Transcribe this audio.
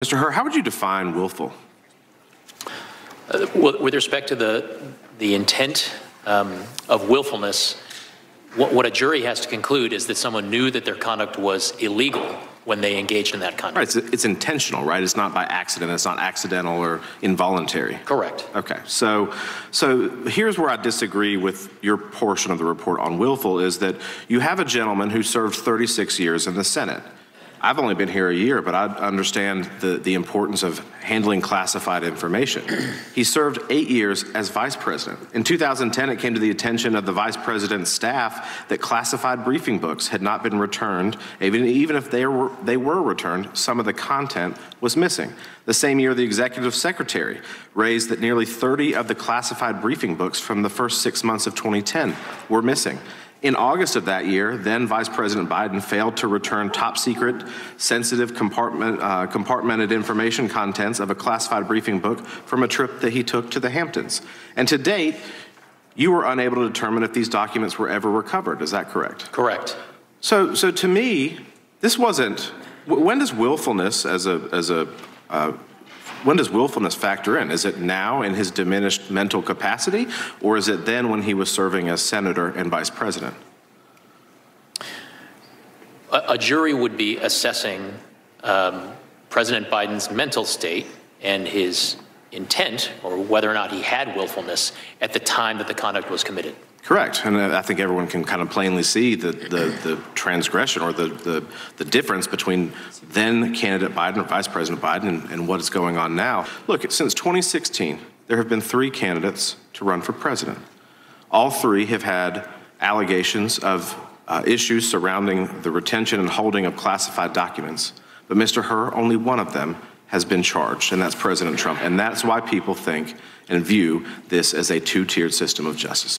Mr. Hur, how would you define willful? With respect to the intent of willfulness, what a jury has to conclude is that someone knew that their conduct was illegal when they engaged in that conduct. Right, it's intentional, right? It's not by accident. It's not accidental or involuntary. Correct. Okay, so here's where I disagree with your portion of the report on willful is that you have a gentleman who served 36 years in the Senate. I've only been here a year, but I understand the importance of handling classified information. He served 8 years as vice president. In 2010, it came to the attention of the vice president's staff that classified briefing books had not been returned. Even if they were returned, some of the content was missing. The same year, the executive secretary raised that nearly 30 of the classified briefing books from the first 6 months of 2010 were missing. In August of that year, then Vice President Biden failed to return top secret, sensitive, compartmented information contents of a classified briefing book from a trip that he took to the Hamptons. And to date, you were unable to determine if these documents were ever recovered. Is that correct? Correct. So to me, this wasn't. When does willfulness when does willfulness factor in? Is it now in his diminished mental capacity, or is it then when he was serving as senator and vice president? A jury would be assessing President Biden's mental state and his intent, or whether or not he had willfulness at the time that the conduct was committed. Correct, and I think everyone can kind of plainly see the transgression or the difference between then candidate Biden or Vice President Biden and what is going on now. Look, since 2016, there have been 3 candidates to run for president. All 3 have had allegations of issues surrounding the retention and holding of classified documents. But Mr. Hur, only one of them has been charged, and that's President Trump. And that's why people think and view this as a 2-tiered system of justice.